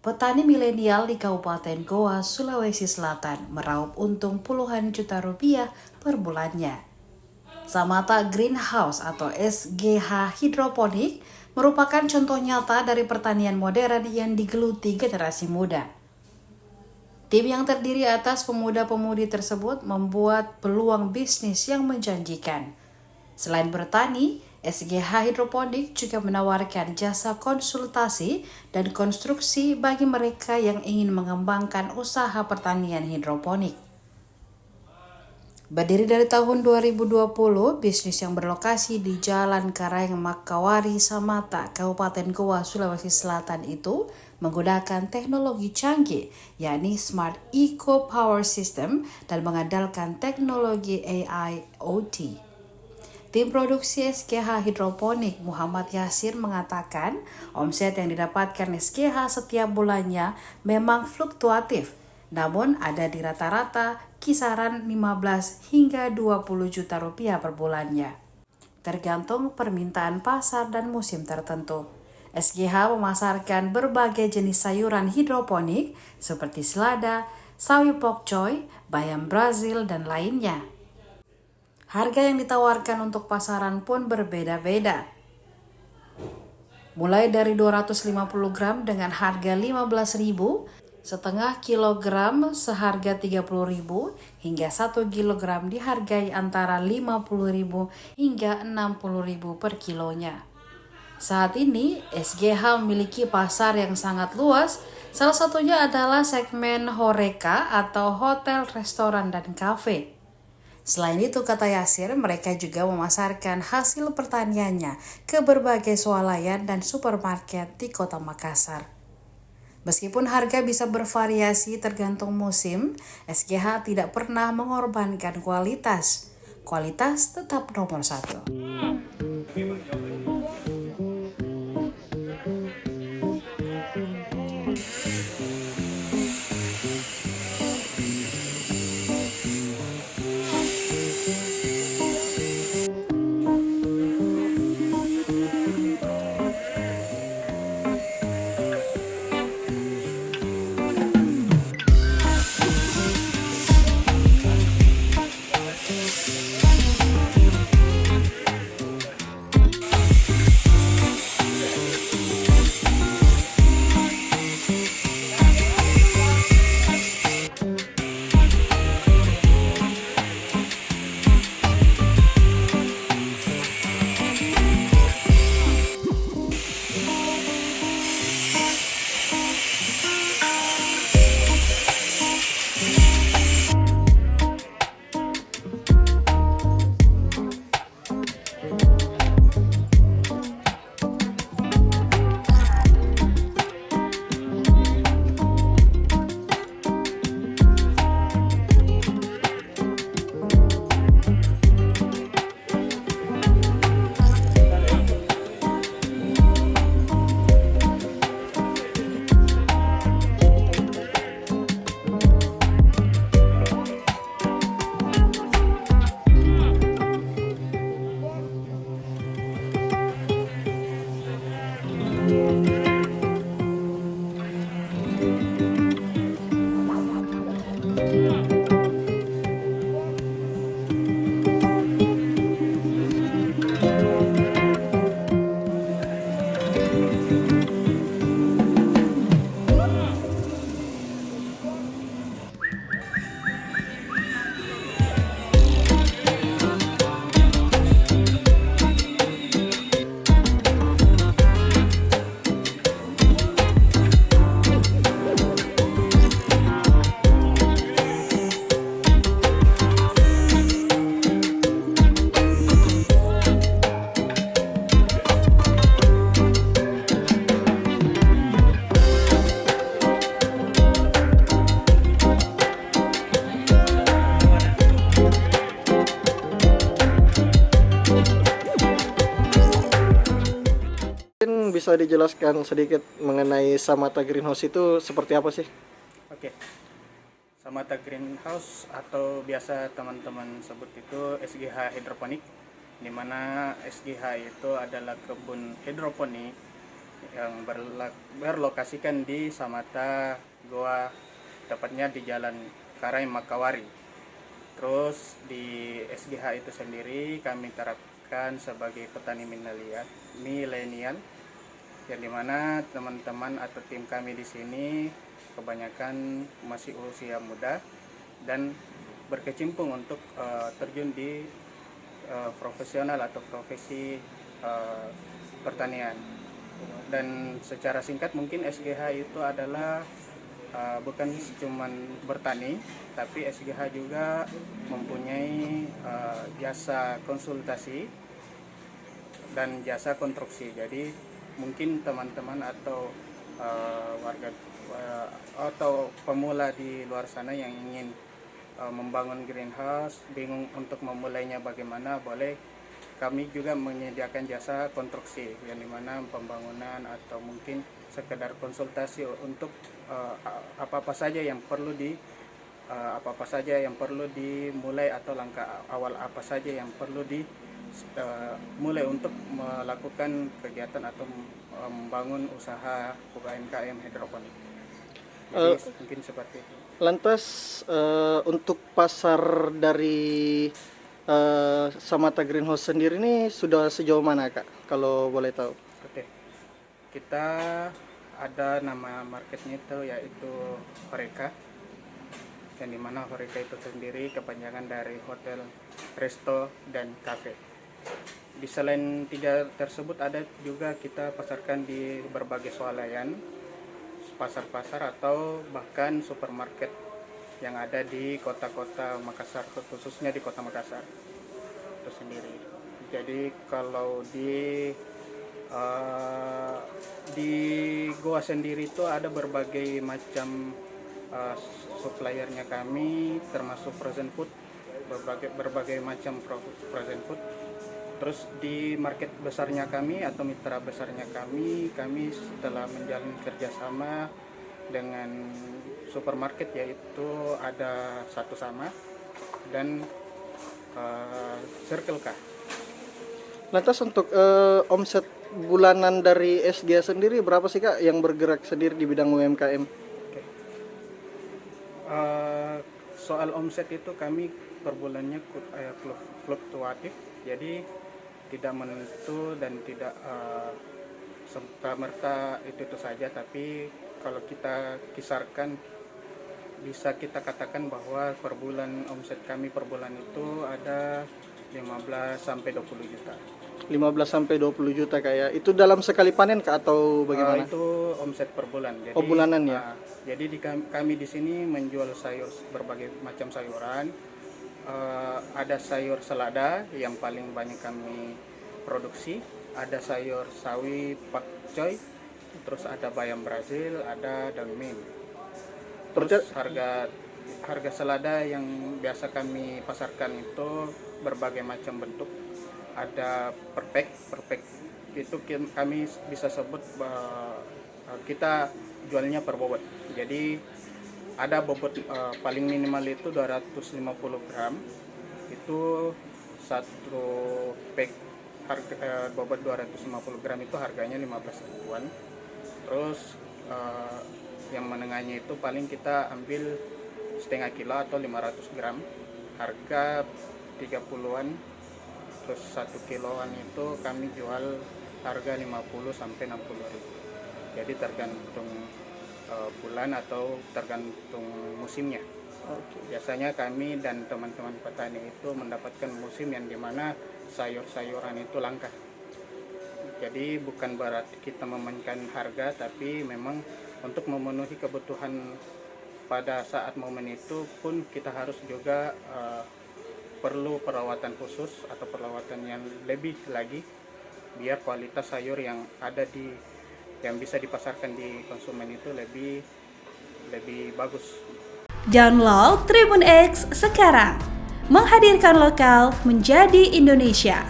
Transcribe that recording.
Petani milenial di Kabupaten Goa, Sulawesi Selatan meraup untung puluhan juta rupiah per bulannya. Samata Greenhouse atau SGH Hidroponik merupakan contoh nyata dari pertanian modern yang digeluti generasi muda. Tim yang terdiri atas pemuda-pemudi tersebut membuat peluang bisnis yang menjanjikan. Selain bertani, SGH Hidroponik juga menawarkan jasa konsultasi dan konstruksi bagi mereka yang ingin mengembangkan usaha pertanian hidroponik. Berdiri dari tahun 2020, bisnis yang berlokasi di Jalan Karang Makawari, Samata, Kabupaten Goa, Sulawesi Selatan itu menggunakan teknologi canggih, yakni Smart Eco Power System dan mengandalkan teknologi AI OT. Tim produksi SGH Hidroponik Muhammad Yasir mengatakan omset yang didapatkan SGH setiap bulannya memang fluktuatif, namun ada di rata-rata kisaran 15 hingga 20 juta rupiah per bulannya, tergantung permintaan pasar dan musim tertentu. SGH memasarkan berbagai jenis sayuran hidroponik seperti selada, sawi pokcoy, bayam Brazil, dan lainnya. Harga yang ditawarkan untuk pasaran pun berbeda-beda. Mulai dari 250 gram dengan harga 15.000, setengah kilogram seharga 30.000, hingga 1 kilogram dihargai antara 50.000 hingga 60.000 per kilonya. Saat ini, SGH memiliki pasar yang sangat luas, salah satunya adalah segmen HoReCa atau hotel, restoran, dan kafe. Selain itu, kata Yasir, mereka juga memasarkan hasil pertaniannya ke berbagai swalayan dan supermarket di Kota Makassar. Meskipun harga bisa bervariasi tergantung musim, SGH tidak pernah mengorbankan kualitas. Kualitas tetap nomor satu. Bisa dijelaskan sedikit mengenai Samata Greenhouse itu seperti apa sih? Oke, Samata Greenhouse atau biasa teman-teman sebut itu SGH Hidroponik, di mana SGH itu adalah kebun hidroponik yang berlokasikan di Samata Goa, tepatnya di Jalan Karai Makawari. Terus di SGH itu sendiri kami terapkan sebagai petani milenial, yang dimana teman-teman atau tim kami di sini kebanyakan masih usia muda dan berkecimpung untuk terjun di profesional atau profesi pertanian. Dan secara singkat mungkin SGH itu adalah bukan cuma bertani, tapi SGH juga mempunyai jasa konsultasi dan jasa konstruksi. Jadi mungkin teman-teman atau warga atau pemula di luar sana yang ingin membangun greenhouse, bingung untuk memulainya bagaimana, boleh kami juga menyediakan jasa konstruksi, yang dimana pembangunan atau mungkin sekedar konsultasi untuk apa-apa saja yang perlu dimulai atau langkah awal apa saja yang perlu dimulai untuk melakukan kegiatan atau membangun usaha UMKM hidroponik. Jadi mungkin seperti itu. Lantas untuk pasar dari Samata Greenhouse sendiri ini sudah sejauh mana Kak, kalau boleh tahu? Oke. Kita ada nama marketnya itu yaitu Horeca, yang dimana Horeca itu sendiri kepanjangan dari hotel, resto, dan cafe. Di selain 3 tersebut ada juga kita pasarkan di berbagai swalayan, pasar-pasar atau bahkan supermarket yang ada di kota-kota Makassar, khususnya di kota Makassar itu sendiri. Jadi kalau di Goa sendiri itu ada berbagai macam suppliernya kami, termasuk frozen food, berbagai macam frozen food. Terus di market besarnya kami atau mitra besarnya kami setelah menjalin kerjasama dengan supermarket, yaitu ada Satu Sama dan Circle K. Lantas untuk omset bulanan dari SGH sendiri berapa sih Kak yang bergerak sendiri di bidang UMKM? Oke. Soal omset itu kami per bulannya fluktuatif, jadi tidak menentu dan tidak serta-merta itu saja, tapi kalau kita kisarkan bisa kita katakan bahwa per bulan omset kami per bulan itu ada 15 sampai 20 juta. 15 sampai 20 juta kayak itu dalam sekali panen Kak atau bagaimana? Itu omset per bulan. Jadi, bulanan ya. Jadi kami di sini menjual sayur, berbagai macam sayuran. Ada sayur selada yang paling banyak kami produksi, ada sayur sawi pakcoy, terus ada bayam Brazil, ada daun mint. Terus harga selada yang biasa kami pasarkan itu berbagai macam bentuk. Ada perfect itu kami bisa sebut kita jualnya per bobot. Jadi ada bobot paling minimal itu 250 gram, itu satu pack harga bobot 250 gram itu harganya 15 ribuan. Terus yang menengahnya itu paling kita ambil setengah kilo atau 500 gram, harga 30-an. Terus 1 kiloan itu kami jual harga 50 sampai 60 ribu. Jadi tergantung bulan atau tergantung musimnya. Biasanya kami dan teman-teman petani itu mendapatkan musim yang dimana sayur-sayuran itu langka. Jadi bukan berarti kita memainkan harga, tapi memang untuk memenuhi kebutuhan pada saat momen itu pun kita harus juga perlu perawatan khusus atau perawatan yang lebih lagi biar kualitas sayur yang ada yang bisa dipasarkan di konsumen itu lebih bagus. Download Tribun X sekarang, menghadirkan lokal menjadi Indonesia.